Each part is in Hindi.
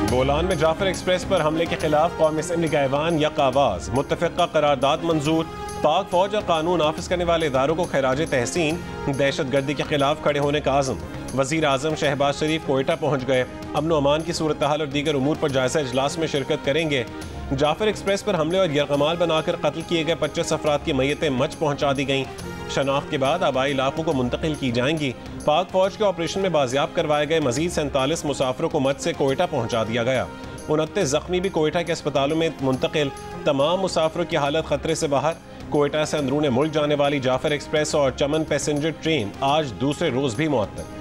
बोलान में जाफर एक्सप्रेस पर हमले के खिलाफ कौमी असेंबली का ऐवान यक आवाज, मुत्तफ़िक़ा करारदाद मंजूर। पाक फौज और कानून नाफिज करने वाले इदारों को खैराज तहसीन, दहशत गर्दी के खिलाफ खड़े होने का आज़म। वज़ीर आज़म शहबाज शरीफ कोयटा पहुँच गए, अमन व अमान की सूरत हाल और दीगर उमूर पर जायजा इजलास में शिरकत करेंगे। जाफर एक्सप्रेस पर हमले और यरगमाल बनाकर कत्ल किए गए 25 अफराद की मैयतें मच पहुँचा दी गईं। शनाख्त के बाद आबाई इलाकों को मुंतकिल की जाएंगी। पाक फौज के ऑपरेशन में बाजियाब करवाए गए मजीद 47 मुसाफिरों को मच से कोयटा पहुँचा दिया गया। 29 जख्मी भी कोयटा के अस्पतालों में मुंतकिल। तमाम मुसाफिरों की हालत खतरे से बाहर। कोयटा से अंदरूनी मुल्क जाने वाली जाफर एक्सप्रेस और चमन पैसेंजर ट्रेन आज दूसरे रोज भी मुअत्तल।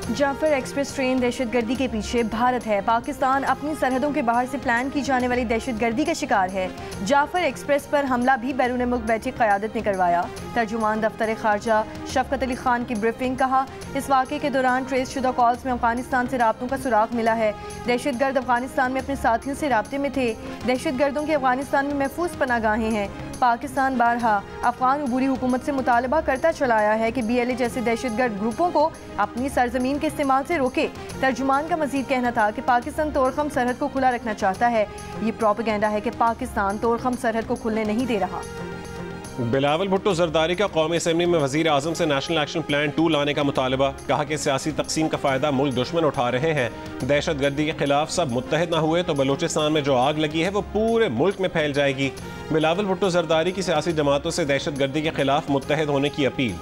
जाफर एक्सप्रेस ट्रेन दहशतगर्दी के पीछे भारत है। पाकिस्तान अपनी सरहदों के बाहर से प्लान की जाने वाली दहशतगर्दी का शिकार है। जाफर एक्सप्रेस पर हमला भी बैरून मुल्क बैठी क़यादत ने करवाया। तर्जुमान दफ्तर खारजा शफकत अली खान की ब्रीफिंग, कहा इस वाक़े के दौरान ट्रेस शुदा कॉल्स में अफगानिस्तान से राब्तों का सुराग मिला है। दहशतगर्द अफगानिस्तान में अपने साथियों से राब्ते में थे। दहशतगर्दों की अफगानिस्तान में महफूज पनागाहें हैं। पाकिस्तान बारहा अफगान उबूरी हुकूमत से मुतालबा करता चला आया है कि BLA जैसे दहशतगर्द ग्रुपों को अपनी सरजमीन के इस्तेमाल से रोके। तर्जुमान का मजीद कहना था कि पाकिस्तान तोरखम सरहद को खुला रखना चाहता है। ये प्रोपेगेंडा है कि पाकिस्तान तोरखम सरहद को खुलने नहीं दे रहा। बिलावल भुट्टो जरदारी का कौमी असेंबली में वज़ीर आज़म से नेशनल एक्शन प्लान 2 लाने का मुतालबा। कहा कि सियासी तकसीम का फ़ायदा मुल्क दुश्मन उठा रहे हैं। दहशत गर्दी के खिलाफ सब मुत्तहिद न हुए तो बलूचिस्तान में जो आग लगी है वो पूरे मुल्क में फैल जाएगी। बिलावल भुट्टो जरदारी की सियासी जमातों से दहशत गर्दी के खिलाफ मुत्तहिद होने की अपील।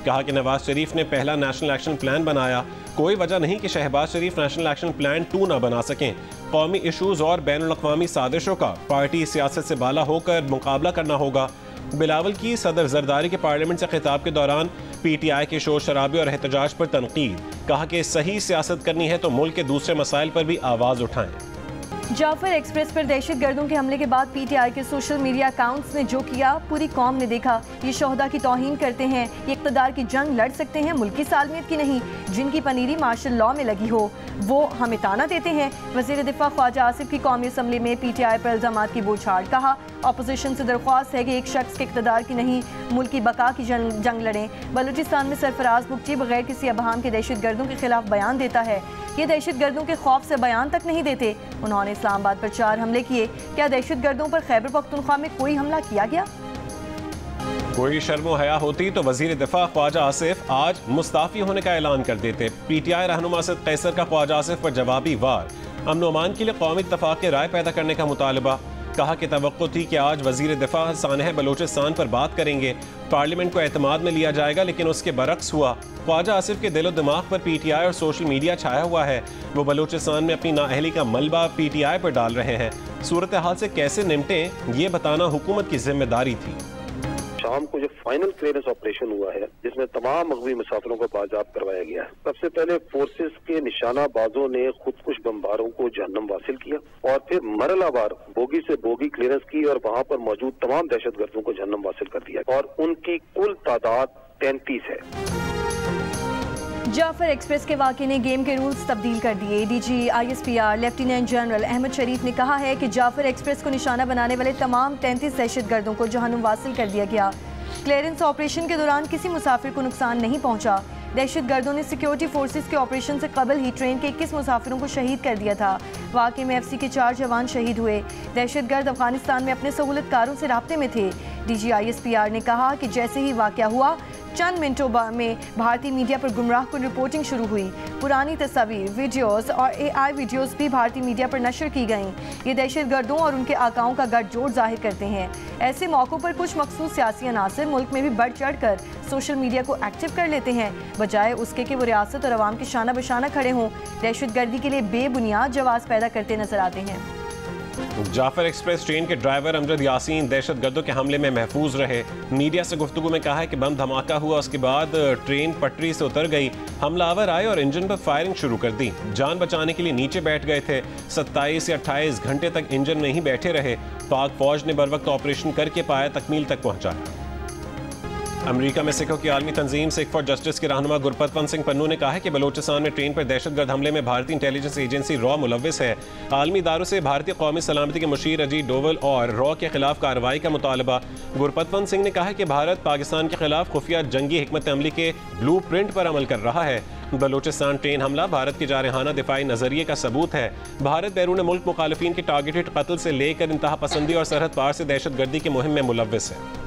कहा कि नवाज शरीफ ने पहला नेशनल एक्शन प्लान बनाया, कोई वजह नहीं कि शहबाज शरीफ नेशनल एक्शन प्लान 2 ना बना सकें। कौमी इशूज़ और बैनुल-अक़वामी साजिशों का पार्टी सियासत से बाला होकर मुकाबला करना होगा। बिलावल की सदर जरदारी के पार्लियामेंट से खिताब के दौरान PTI के शोर शराबे और एहतजाज पर तनकीद। कहा कि सही सियासत करनी है तो मुल्क के दूसरे मसाइल पर भी आवाज़ उठाएं। जाफर एक्सप्रेस पर दहशतगर्दों के हमले के बाद PTI के सोशल मीडिया अकाउंट्स ने जो किया पूरी कौम ने देखा। ये शोहदा की तौहीन करते हैं, ये इक़्तिदार की जंग लड़ सकते हैं, मुल्क की सालमियत की नहीं। जिनकी पनीरी मार्शल लॉ में लगी हो वो हमें ताना देते हैं। वज़ीर दिफा ख्वाजा आसिफ की कौमी असम्बली में PTI पर इल्ज़ामात की बौछार। कहा अपोजिशन से दरख्वास्त है कि एक शख्स के इक़्तिदार की नहीं मुल्क की बका की जंग लड़ें। बलूचिस्तान में सरफराज बुगची बगैर किसी अबहाम के दहशतगर्दों के खिलाफ बयान देता है। ये दहशतगर्दों के खौफ से बयान तक नहीं देते। उन्होंने इस्लामाबाद पर 4 हमले किए। क्या दहशतगर्दों पर खैबर पख्तूनख्वा में कोई हमला किया गया? कोई शर्मो हया होती तो वजीर दिफा ख्वाजा आसिफ आज मुस्ताफ़ी होने का ऐलान कर देते। PTI रहनुमा असद कैसर का ख्वाजा आसिफ पर जवाबी वार। अमन अमान के लिए कौमी इत्तफाक़ राय पैदा करने का मुतालबा। कहा कि तवक्को थी कि आज वजीर दिफा सानह बलूचिस्तान पर बात करेंगे, पार्लियामेंट को एतमाद में लिया जाएगा, लेकिन उसके बरक्स हुआ। ख्वाजा आसिफ के दिलो दिमाग पर PTI और सोशल मीडिया छाया हुआ है। वो बलूचिस्तान में अपनी नाअहली का मलबा PTI पर डाल रहे हैं। सूरत हाल से कैसे निपटें ये बताना हुकूमत की जिम्मेदारी थी। शाम को जो फाइनल क्लियरेंस ऑपरेशन हुआ है जिसमें तमाम मगवी मुसाफिरों को बाजाब करवाया गया है। सबसे पहले फोर्सेस के निशाना बाजों ने खुदकुश बमबारों को जहन्नम वासिल किया और फिर मरलावार बोगी से बोगी क्लियरेंस की और वहां पर मौजूद तमाम दहशतगर्दों को जहन्नम वासिल कर दिया और उनकी कुल तादाद 33 है। जाफर एक्सप्रेस के वाक़े ने गेम के रूल्स तब्दील कर दिए। DG ISPR lieutenant general Ahmed Sharif ने कहा है कि जाफर एक्सप्रेस को निशाना बनाने वाले तमाम 33 दहशतगर्दों को जहन्नुम वासिल कर दिया गया। क्लियरेंस ऑपरेशन के दौरान किसी मुसाफिर को नुकसान नहीं पहुंचा। दहशतगर्दों ने सिक्योरिटी फोर्सेस के ऑपरेशन से कबल ही ट्रेन के 21 मुसाफिरों को शहीद कर दिया था। वाक़े में FC के 4 जवान शहीद हुए। दहशतगर्द अफगानिस्तान में अपने सहूलतकारों से राब्ते में थे। DG ISPR ने कहा कि जैसे ही वाक़या हुआ चंद मिनटों में भारतीय मीडिया पर गुमराह कुन रिपोर्टिंग शुरू हुई। पुरानी तस्वीर, वीडियोस और AI वीडियोस भी भारतीय मीडिया पर नशर की गईं। ये दहशतगर्दों और उनके आकाओं का गठजोड़ जाहिर करते हैं। ऐसे मौक़ों पर कुछ मखसूस सियासी अनासर मुल्क में भी बढ़ चढ़ कर सोशल मीडिया को एक्टिव कर लेते हैं, बजाय उसके कि वो रियासत और अवाम के शाना बशाना खड़े हों। दहशतगर्दी के लिए बेबुनियाद जवाब पैदा करते नजर आते हैं। जाफर एक्सप्रेस ट्रेन के ड्राइवर अमजद यासीन दहशतगर्दों के हमले में महफूज रहे। मीडिया से गुफ्तगू में कहा है कि बम धमाका हुआ, उसके बाद ट्रेन पटरी से उतर गई। हमलावर आए और इंजन पर फायरिंग शुरू कर दी। जान बचाने के लिए नीचे बैठ गए थे। 27 या 28 घंटे तक इंजन में ही बैठे रहे। पाक फौज ने बर वक्त ऑपरेशन करके पाया तकमील तक पहुंचाया। अमेरिका में सिखों की आलमी तंजीम सिख फॉर जस्टिस के रहनुमा गुरपतवंत सिंह पन्नू ने कहा है कि बलूचिस्तान में ट्रेन पर दहशतगर्द हमले में भारतीय इंटेलिजेंस एजेंसी रॉ मुलव्विस है। आलमी इदारों से भारतीय कौमी सलामती के मुशीर अजीत डोवल और रॉ के खिलाफ कार्रवाई का मुतालबा। गुरपतवंत सिंह ने कहा है कि भारत पाकिस्तान के खिलाफ खुफिया जंगी हिकमत अमली के ब्लू प्रिंट पर अमल कर रहा है। बलूचिस्तान ट्रेन हमला भारत के जारहाना दिफाई नजरिए का सबूत है। भारत बैरून मुल्क मुखालिफिन के टारगेटेड कत्ल से लेकर इंतहा पसंदी और सरहद पार से दहशतगर्दी की मुहिम में मुलव्विस है।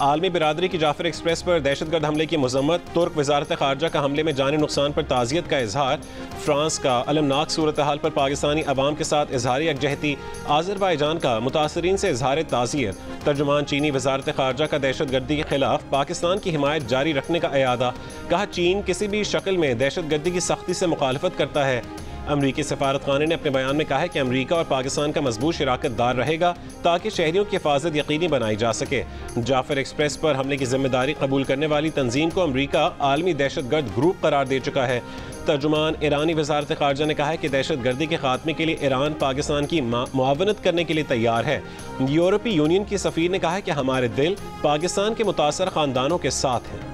आलमी बिरादरी की जाफर एक्सप्रेस पर दहशतगर्द हमले की मजम्मत। तुर्क वजारत खारजा का हमले में जानी नुकसान पर ताज़ियत का इजहार। फ्रांस का अलमनाक सूरत हाल पर पाकिस्तानी अवाम के साथ इजहार यकजहती। आज़रबाईजान का मुतासरीन से इजहार ताज़ियत। तर्जुमान चीनी वजारत खारजा का दहशतगर्दी के खिलाफ पाकिस्तान की हिमायत जारी रखने का अयादा। कहा, चीन किसी भी शक्ल में दहशतगर्दी की सख्ती से मुखालफत करता है। अमरीकी सफारतखाने ने अपने बयान में कहा है कि अमरीका और पाकिस्तान का मजबूत शराकतदार रहेगा ताकि शहरियों की हिफाजत यकीनी बनाई जा सके। जाफर एक्सप्रेस पर हमले की जिम्मेदारी कबूल करने वाली तंजीम को अमरीका आलमी दहशतगर्द ग्रुप करार दे चुका है। तर्जुमान ईरानी वजारत खारजा ने कहा है कि दहशतगर्दी के खात्मे के लिए ईरान पाकिस्तान की मुआवनत करने के लिए तैयार है। यूरोपीय यूनियन की सफीर ने कहा है कि हमारे दिल पाकिस्तान के मुतासर खानदानों के साथ हैं।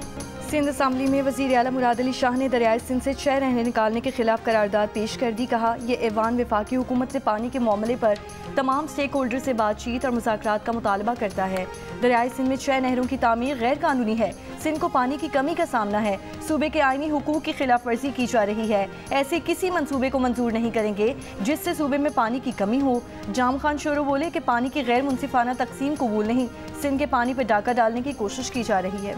सिंध असम्बली में वज़ीर आला मुराद अली शाह ने दरियाए सिंध से 6 नहरें निकालने के खिलाफ करारदाद पेश कर दी। कहा, यह ऐवान वफाकी हुकूमत से पानी के मामले पर तमाम स्टेक होल्डर से बातचीत और मुज़ाकरात का मुतालबा करता है। दरियाए सिंध में 6 नहरों की तामीर गैर कानूनी है। सिंध को पानी की कमी का सामना है। सूबे के आईनी हुकूक की खिलाफ वर्जी की जा रही है। ऐसे किसी मंसूबे को मंजूर नहीं करेंगे जिससे सूबे में पानी की कमी हो। जाम खान शोरो बोले कि पानी की गैर मुनसिफाना तकसीम कबूल नहीं। सिंध के पानी पर डाका डालने की कोशिश की जा रही है।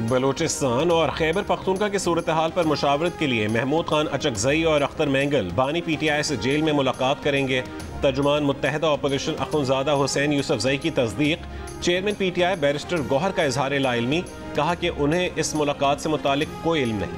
बलूचिस्तान और खैबर पख्तूनख्वा की सूरत हाल पर मुशावरत के लिए महमूद खान अचकजई और अख्तर मैंगल बानी PTI से जेल में मुलाकात करेंगे। तर्जुमान मुत्तहिदा अपोजिशन अख्तुमज़ादा हुसैन यूसुफजई की तस्दीक। चेयरमैन PTI बैरिस्टर गौहर का इजहार लाइल्मी। कहा कि उन्हें इस मुलाकात से मुतालिक कोई इल्म नहीं।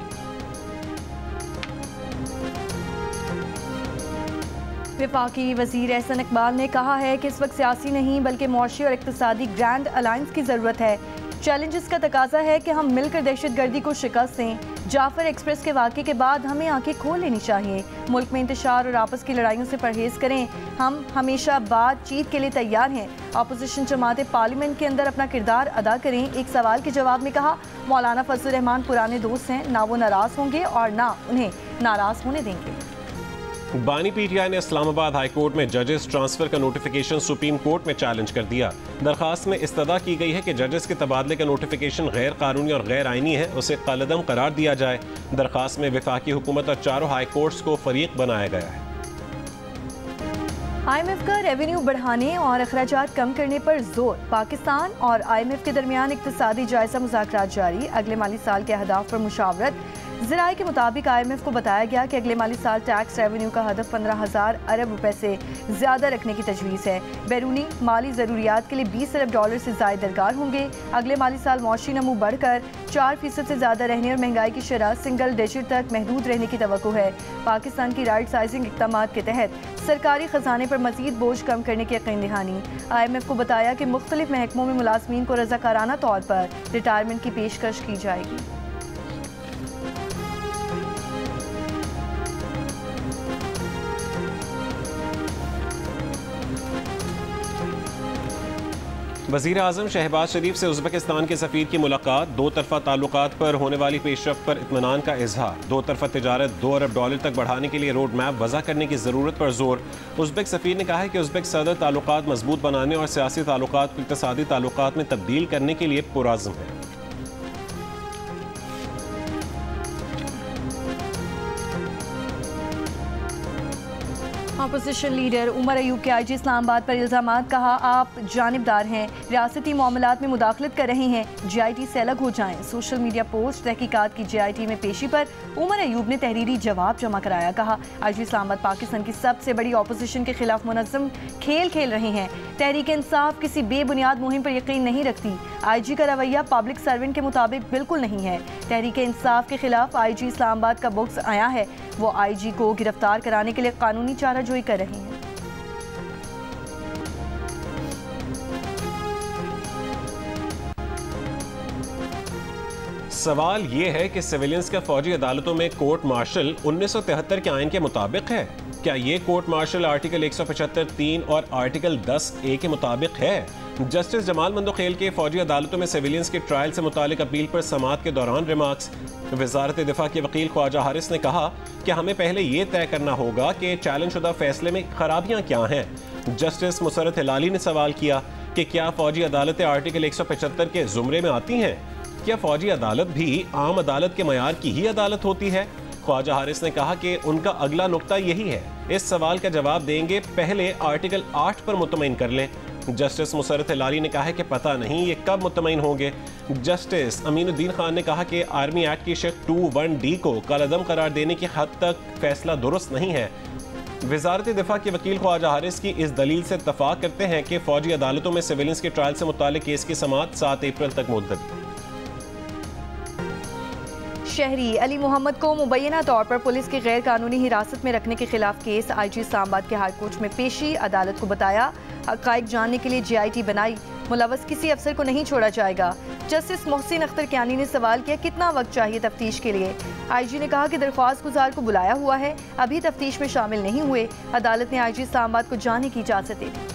वफाकी वज़ीर एहसन इकबाल ने कहा है कि इस वक्त सियासी नहीं बल्कि मुआशी और इक़्तिसादी ग्रैंड अलायंस की ज़रूरत है। चैलेंजेस का तकाजा है कि हम मिलकर दहशतगर्दी को शिकस्त दें। जाफर एक्सप्रेस के वाक़े के बाद हमें आंखें खोल लेनी चाहिए। मुल्क में इंतशार और आपस की लड़ाइयों से परहेज़ करें। हम हमेशा बातचीत के लिए तैयार हैं। अपोजिशन जमातें पार्लियामेंट के अंदर अपना किरदार अदा करें। एक सवाल के जवाब में कहा, मौलाना फजल रहमान पुराने दोस्त हैं, ना वो नाराज़ होंगे और ना उन्हें नाराज़ होने देंगे। बानी PTI ने इस्लामाबाद हाई कोर्ट में जजेस ट्रांसफर का नोटिफिकेशन सुप्रीम कोर्ट में चैलेंज कर दिया। दरखास्त में इस्तदा की गई है कि जजेस के तबादले का नोटिफिकेशन गैर कानूनी और गैर आईनी है, उसे कलअदम करार दिया जाए। दरखास्त में वफाकी हुकूमत और चारों हाई कोर्ट्स को फरीक बनाया गया है। IMF का रेवेन्यू बढ़ाने और अखराजात कम करने पर जोर। पाकिस्तान और IMF के दरमियान इक्तिसादी जायजा मुज़ाकरात जारी। अगले माली साल के अहदाफ पर मुशावरत। ज़राए के मुताबिक IMF को बताया गया कि अगले माली साल टैक्स रेवेन्यू का हदफ 15,000 अरब रुपए से ज़्यादा रखने की तजवीज़ है। बैरूनी माली ज़रूरियात के लिए 20 अरब डॉलर से ज़ायद दरकार होंगे। अगले माली साल मौशी नमू बढ़कर 4% से ज़्यादा रहने और महंगाई की शरह सिंगल डिजिट तक महदूद रहने की तवक्को है। पाकिस्तान की राइट साइजिंग इक़दामात के तहत सरकारी खजाने पर मज़ीद बोझ कम करने की यकीन दहानी। IMF को बताया कि मुख्तलिफ महकमों में मुलाजमीन को रज़ाकाराना तौर पर रिटायरमेंट की पेशकश की जाएगी। वज़ीर आज़म शहबाज शरीफ से उज़्बेकिस्तान के सफ़ीर की मुलाकात। दो तरफ़ा ताल्लुकात पर होने वाली पेशरफ्त पर इत्मीनान का इजहार। दो तरफ़ा तिजारत 2 अरब डॉलर तक बढ़ाने के लिए रोड मैप वज़ा करने की ज़रूरत पर जोर। उज़्बेक सफ़ीर ने कहा है कि उज़्बेक सदर ताल्लुकात मजबूत बनाने और सियासी ताल्लुकात को इक़्तिसादी ताल्लुकात में तब्दील करने के लिए पुरअज़्म है। अपोजिशन लीडर उमर अयूब के IG इस्लामाबाद पर इल्ज़ामात। कहा, आप जानिबदार हैं, रियासती मामलात में मुदाखलत कर रहे हैं, JIT से अलग हो जाएं। सोशल मीडिया पोस्ट तहकीकात की JIT में पेशी पर उमर अयूब ने तहरीरी जवाब जमा कराया। कहा, IG इस्लामाबाद पाकिस्तान की सबसे बड़ी अपोजिशन के खिलाफ मुनज़्ज़म खेल खेल रहे हैं। तहरीक इंसाफ किसी बेबुनियाद मुहिम पर यकीन नहीं रखती। IG का रवैया पब्लिक सर्वेंट के मुताबिक बिल्कुल नहीं है। तहरीक इंसाफ के खिलाफ IG इस्लामाबाद का बुक्स आया है। वो IG को गिरफ्तार कराने के लिए कानूनी चाराजोई कर रहे हैं। सवाल ये है कि सिविलियंस का फौजी अदालतों में कोर्ट मार्शल 1973 के आइन के मुताबिक है। क्या ये कोर्ट मार्शल आर्टिकल 175(3) और आर्टिकल 10(a) के मुताबिक है? जस्टिस जमाल मंदोखेल के फौजी अदालतों में सिविलियंस के ट्रायल से मुतालिक अपील पर समाअत के दौरान रिमार्क्स। वजारत दिफा के वकील ख्वाजा हारिस ने कहा कि हमें पहले ये तय करना होगा कि चैलेंज शुदा फैसले में खराबियां क्या हैं। जस्टिस मुसरत हिलाली ने सवाल किया कि क्या फौजी अदालतें आर्टिकल 175 के जुमरे में आती हैं? क्या फौजी अदालत भी आम अदालत के मयार की ही अदालत होती है? ख्वाजा हारिस ने कहा कि उनका अगला नुक्ता यही है। इस सवाल का जवाब देंगे, पहले आर्टिकल 8 पर मुतमईन कर लें। जस्टिस मुसरत हिलाली ने कहा है कि पता नहीं ये कब मुतमईन होंगे। जस्टिस अमीनुद्दीन खान ने कहा कि आर्मी एक्ट की सेक्शन 21D को कलअदम करार देने की हद तक फैसला दुरुस्त नहीं है। वजारत दिफा के वकील ख्वाजा हारिस की इस दलील से इत्तफाक करते हैं कि फौजी अदालतों में सिविलियंस के ट्रायल से मुताल्लिक केस की समाअत 7 अप्रैल तक मुलतवी। शहरी अली मोहम्मद को मुबैना तौर पर पुलिस की गैर कानूनी हिरासत में रखने के खिलाफ केस IG इस्लामाबाद के हाई कोर्ट में पेशी। अदालत को बताया हक़ाइक़ जानने के लिए GIT बनाई, मुलव्वस किसी अफसर को नहीं छोड़ा जाएगा। जस्टिस मोहसिन अख्तर कियानी ने सवाल किया कितना वक्त चाहिए तफ्तीश के लिए। IG ने कहा कि दरख्वास्त गुजार को बुलाया हुआ है, अभी तफ्तीश में शामिल नहीं हुए। अदालत ने IG इस्लामाबाद को जाने की इजाज़त दे दी।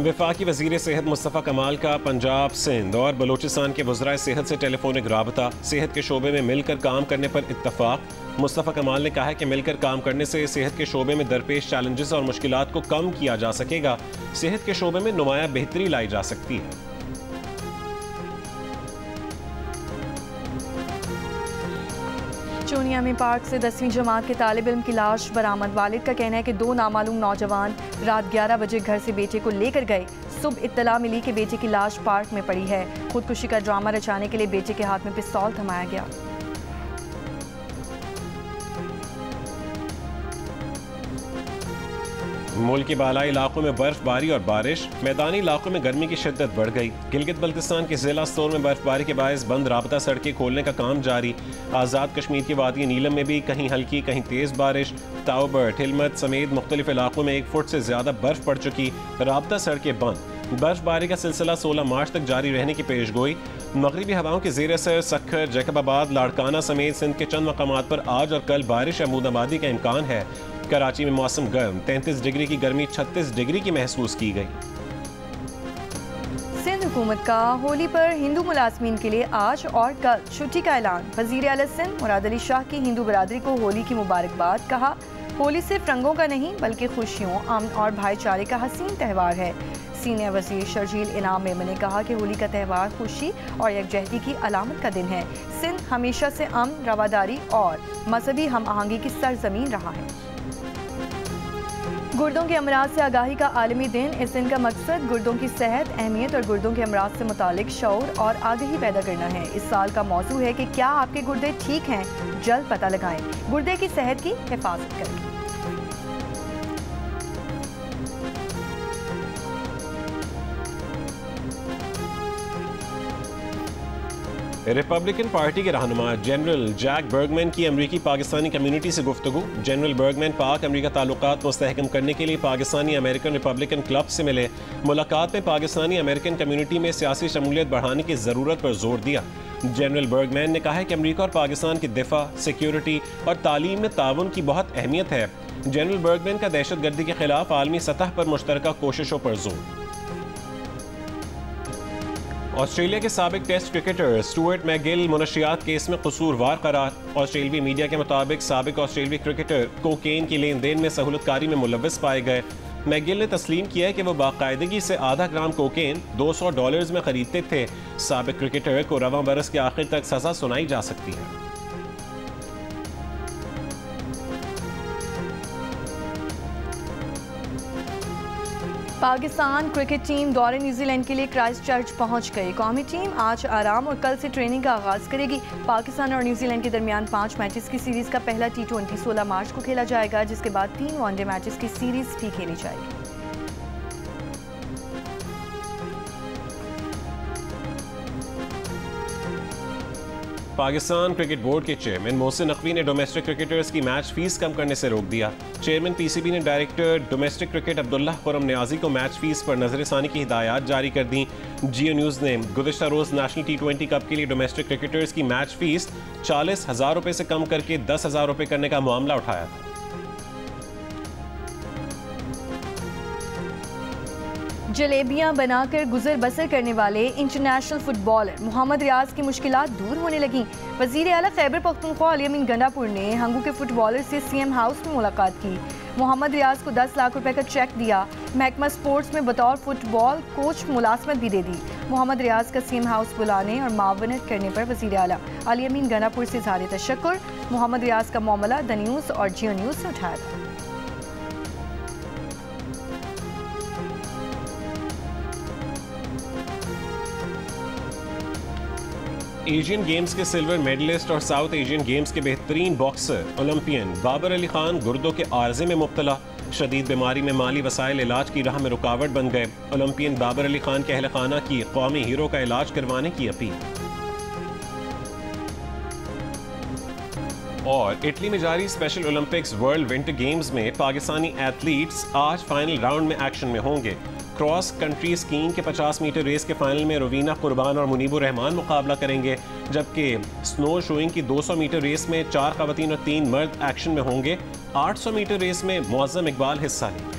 वफाकी वज़ीर सेहत मुस्तफ़ा कमाल का पंजाब, सिंध और बलूचिस्तान के वज़राए सेहत से टेलीफोनिक राबता। सेहत के शोबे में मिलकर काम करने पर इत्तफाक। मुस्तफ़ा कमाल ने कहा है कि मिलकर काम करने से सेहत के शोबे में दरपेश चैलेंजेस और मुश्किलात को कम किया जा सकेगा। सेहत के शोबे में नुमाया बेहतरी लाई जा सकती है। चोनिया में पार्क से 10वीं जमात के तालिब इल्म की लाश बरामद। वालिद का कहना है कि 2 नामालूम नौजवान रात 11 बजे घर से बेटे को लेकर गए। सुबह इत्तला मिली कि बेटे की लाश पार्क में पड़ी है। खुदकुशी का ड्रामा रचाने के लिए बेटे के हाथ में पिस्तौल थमाया गया। मुल्क के बालाई इलाकों में बर्फबारी और बारिश, मैदानी इलाकों में गर्मी की शिद्दत बढ़ गई। गिलगित बल्तिस्तान के जिला स्टोर में बर्फबारी के बायस बंद राबता सड़कें खोलने का काम जारी। आज़ाद कश्मीर की वादी नीलम में भी कहीं हल्की कहीं तेज़ बारिश। ताउबर्ट, हिलमत समेत मुख्तलिफ इलाकों में 1 फुट से ज़्यादा बर्फ पड़ चुकी। राबता सड़कें बंद। बर्फबारी का सिलसिला 16 मार्च तक जारी रहने की पेशगोई। मगरबी हवाओं के ज़ेर असर सक्खर, जैकबाबाद, लाड़काना समेत सिंध के चंद मकामात पर आज और कल बारिश या बूंदाबांदी का इम्कान है। कराची में मौसम गर्म, 33 डिग्री की गर्मी 36 डिग्री की महसूस की गई। सिंध हुकूमत का होली पर हिंदू मुलाजमीन के लिए आज और कल छुट्टी का ऐलान। वज़ीर आला सिंध मुराद अली शाह की हिंदू बरादरी को होली की मुबारकबाद। कहा होली सिर्फ रंगों का नहीं बल्कि खुशियों, अमन और भाईचारे का हसीन त्यौहार है। सीनियर वज़ीर शर्जील इनाम मेमन ने कहा कि होली का त्यौहार खुशी और यकजहती की अलामत का दिन है। सिंध हमेशा से अमन, रवादारी और मजहबी हम आहंगी की सरजमीन रहा है। गुर्दों के अमराज से आगाही का आलमी दिन। इस दिन का मकसद गुर्दों की सेहत, अहमियत और गुर्दों के अमराज से मुतालिक शऊर और आगाही पैदा करना है। इस साल का मौजू है कि क्या आपके गुर्दे ठीक हैं, जल्द पता लगाएं। गुर्दे की सेहत की हिफाजत करें। रिपब्लिकन पार्टी के रहनुमा जनरल जैक बर्गमैन की अमरीकी पाकिस्तानी कम्युनिटी से गुफ्तगू। जनरल बर्गमैन पाक अमरीका ताल्लुकात मुस्तहकम करने के लिए पाकिस्तानी अमेरिकन रिपब्लिकन क्लब से मिले। मुलाकात में पाकिस्तानी अमेरिकन कम्युनिटी में सियासी शमूलियत बढ़ाने की ज़रूरत पर जोर दिया। जनरल बर्गमैन ने कहा है कि अमरीका और पाकिस्तान की दिफा, सिक्योरिटी और तालीम में ताउन की बहुत अहमियत है। जनरल बर्गमैन का दहशतगर्दी के खिलाफ आलमी सतह पर मुश्तरका कोशिशों पर जोर। ऑस्ट्रेलिया के साबिक टेस्ट क्रिकेटर स्टुअर्ट मैकगिल मुनशियात केस में कसूरवार करार। ऑस्ट्रेलियाई मीडिया के मुताबिक साबिक ऑस्ट्रेलियाई क्रिकेटर कोकेन की लेन देन में सहूलतकारी में मुलव्वस पाए गए। मैकगिल ने तस्लीम किया है कि वो बाकायदगी से आधा ग्राम कोकेन $200 में खरीदते थे। साबिक क्रिकेटर को रवां बरस के आखिर तक सजा सुनाई जा सकती है। पाकिस्तान क्रिकेट टीम दौरे न्यूजीलैंड के लिए क्राइस्टचर्च पहुंच गई। कौमी टीम आज आराम और कल से ट्रेनिंग का आगाज करेगी। पाकिस्तान और न्यूजीलैंड के दरमियान 5 मैचेस की सीरीज का पहला T20 16 मार्च को खेला जाएगा, जिसके बाद 3 वनडे मैचेस की सीरीज भी खेली जाएगी। पाकिस्तान क्रिकेट बोर्ड के चेयरमैन मोहसिन नकवी ने डोमेस्टिक क्रिकेटर्स की मैच फीस कम करने से रोक दिया। चेयरमैन पीसीबी ने director domestic cricket Abdullah Khurram Niazi को मैच फीस पर नजरसानी की हिदायत जारी कर दी। जियो न्यूज़ ने गुज़िश्ता रोज़ नेशनल T20 कप के लिए डोमेस्टिक क्रिकेटर्स की मैच फीस 40,000 रुपये से कम करके 10,000 रुपये करने का मामला उठाया था। जलेबियां बनाकर गुजर बसर करने वाले इंटरनेशनल फुटबॉलर मोहम्मद रियाज की मुश्किलात दूर होने लगीं। वज़ीर आला खैबर पख्तूनख्वा अली अमीन गंडापुर ने हंगू के फुटबॉलर से CM हाउस में मुलाकात की। मोहम्मद रियाज को 10 लाख रुपए का चेक दिया। महकमा स्पोर्ट्स में बतौर फुटबॉल कोच मुलाजमत भी दे दी। मोहम्मद रियाज का CM हाउस बुलाने और मावनत करने पर वज़ीर आला अली अमीन गंडापुर से इज़हार तशक्कुर। मोहम्मद रियाज का मामला द न्यूज़ और जियो न्यूज़ से उठाया था। एशियन गेम्स के सिल्वर मेडलिस्ट और साउथ एशियन गेम्स के बेहतरीन बॉक्सर ओलंपियन बाबर अली खान गुर्दों के आर्जे में मुब्तला। शदीद बीमारी में माली वसाइल इलाज की राह में रुकावट बन गए। ओलंपियन बाबर अली खान के अहल खाना की कौमी हीरो का इलाज करवाने की अपील। और इटली में जारी special Olympics world winter games में पाकिस्तानी एथलीट्स आज फाइनल राउंड में एक्शन में होंगे। क्रॉस कंट्री स्कीइंग के 50 मीटर रेस के फाइनल में रवीना कुर्बान और मुनीबुर रहमान मुकाबला करेंगे, जबकि स्नो शोइंग की 200 मीटर रेस में 4 खवातीन और 3 मर्द एक्शन में होंगे। 800 मीटर रेस में मुअज़्ज़म इकबाल हिस्सा लेंगे।